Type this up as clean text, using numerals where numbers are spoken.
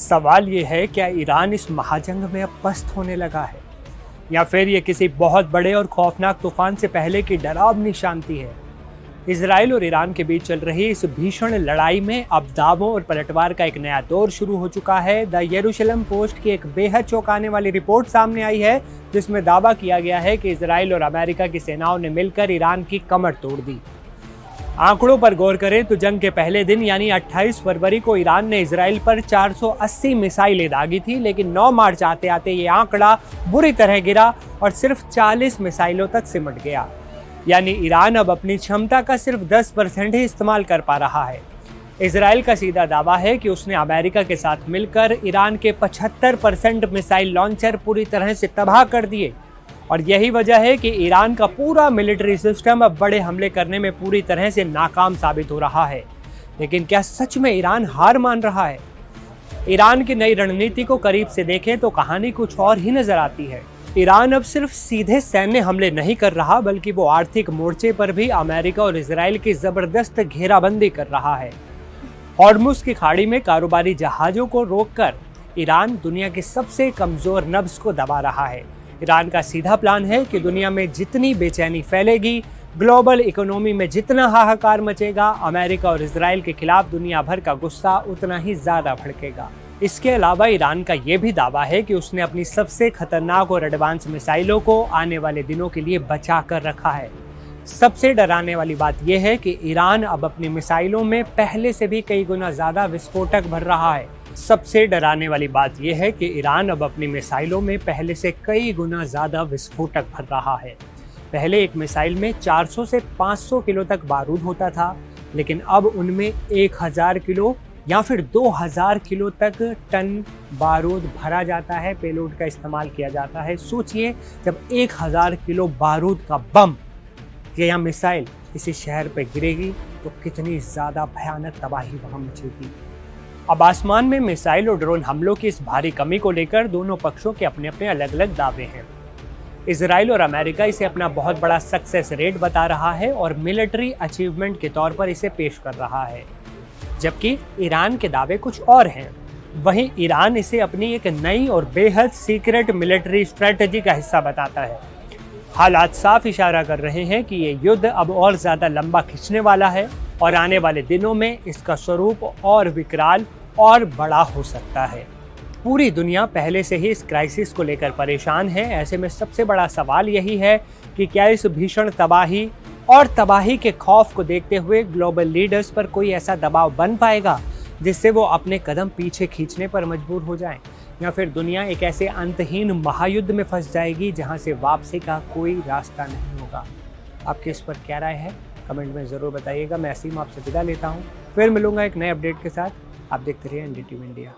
सवाल ये है, क्या ईरान इस महाजंग में अब पस्त होने लगा है या फिर ये किसी बहुत बड़े और खौफनाक तूफान से पहले की डरावनी शांति है। इजराइल और ईरान के बीच चल रही इस भीषण लड़ाई में अब दावों और पलटवार का एक नया दौर शुरू हो चुका है। द यरूशलेम पोस्ट की एक बेहद चौंकाने वाली रिपोर्ट सामने आई है, जिसमें दावा किया गया है कि इजराइल और अमेरिका की सेनाओं ने मिलकर ईरान की कमर तोड़ दी। आंकड़ों पर गौर करें तो जंग के पहले दिन यानी 28 फरवरी को ईरान ने इजराइल पर 480 मिसाइलें दागी थी, लेकिन 9 मार्च आते आते ये आंकड़ा बुरी तरह गिरा और सिर्फ 40 मिसाइलों तक सिमट गया। यानी ईरान अब अपनी क्षमता का सिर्फ 10% ही इस्तेमाल कर पा रहा है। इजराइल का सीधा दावा है कि उसने अमेरिका के साथ मिलकर ईरान के 75% मिसाइल लॉन्चर पूरी तरह से तबाह कर दिए और यही वजह है कि ईरान का पूरा मिलिट्री सिस्टम अब बड़े हमले करने में पूरी तरह से नाकाम साबित हो रहा है। लेकिन क्या सच में ईरान हार मान रहा है? ईरान की नई रणनीति को करीब से देखें तो कहानी कुछ और ही नजर आती है। ईरान अब सिर्फ सीधे सैन्य हमले नहीं कर रहा, बल्कि वो आर्थिक मोर्चे पर भी अमेरिका और इजराइल की जबरदस्त घेराबंदी कर रहा है। हॉर्मुज़ की खाड़ी में कारोबारी जहाजों को रोककर ईरान दुनिया के सबसे कमजोर नब्ज को दबा रहा है। ईरान का सीधा प्लान है कि दुनिया में जितनी बेचैनी फैलेगी, ग्लोबल इकोनॉमी में जितना हाहाकार मचेगा, अमेरिका और इजराइल के खिलाफ दुनिया भर का गुस्सा उतना ही ज्यादा भड़केगा। इसके अलावा ईरान का ये भी दावा है कि उसने अपनी सबसे खतरनाक और एडवांस मिसाइलों को आने वाले दिनों के लिए बचा कर रखा है। सबसे डराने वाली बात यह है कि ईरान अब अपनी मिसाइलों में पहले से भी कई गुना ज्यादा विस्फोटक भर रहा है। सबसे डराने वाली बात यह है कि ईरान अब अपनी मिसाइलों में पहले से कई गुना ज्यादा विस्फोटक भर रहा है। पहले एक मिसाइल में 400 से 500 किलो तक बारूद होता था, लेकिन अब उनमें 1000 किलो या फिर 2000 किलो तक टन बारूद भरा जाता है, पेलोड का इस्तेमाल किया जाता है। सोचिए, जब 1000 किलो बारूद का बम या मिसाइल किसी शहर पर गिरेगी तो कितनी ज़्यादा भयानक तबाही वहाँ मचेगी। अब आसमान में मिसाइल और ड्रोन हमलों की इस भारी कमी को लेकर दोनों पक्षों के अपने अपने अलग अलग दावे हैं। इजराइल और अमेरिका इसे अपना बहुत बड़ा सक्सेस रेट बता रहा है और मिलिट्री अचीवमेंट के तौर पर इसे पेश कर रहा है, जबकि ईरान के दावे कुछ और हैं। वहीं ईरान इसे अपनी एक नई और बेहद सीक्रेट मिलिट्री स्ट्रेटजी का हिस्सा बताता है। हालात साफ इशारा कर रहे हैं कि ये युद्ध अब और ज़्यादा लंबा खिंचने वाला है और आने वाले दिनों में इसका स्वरूप और विकराल और बड़ा हो सकता है। पूरी दुनिया पहले से ही इस क्राइसिस को लेकर परेशान है। ऐसे में सबसे बड़ा सवाल यही है कि क्या इस भीषण तबाही के खौफ को देखते हुए ग्लोबल लीडर्स पर कोई ऐसा दबाव बन पाएगा जिससे वो अपने कदम पीछे खींचने पर मजबूर हो जाएं, या फिर दुनिया एक ऐसे अंतहीन महायुद्ध में फंस जाएगी जहां से वापसी का कोई रास्ता नहीं होगा। आपकी इस पर क्या राय है? कमेंट में ज़रूर बताइएगा। मैं असीम आपसे विदा लेता हूँ, फिर मिलूंगा एक नए अपडेट के साथ। आप देखते रहिए NDTV इंडिया।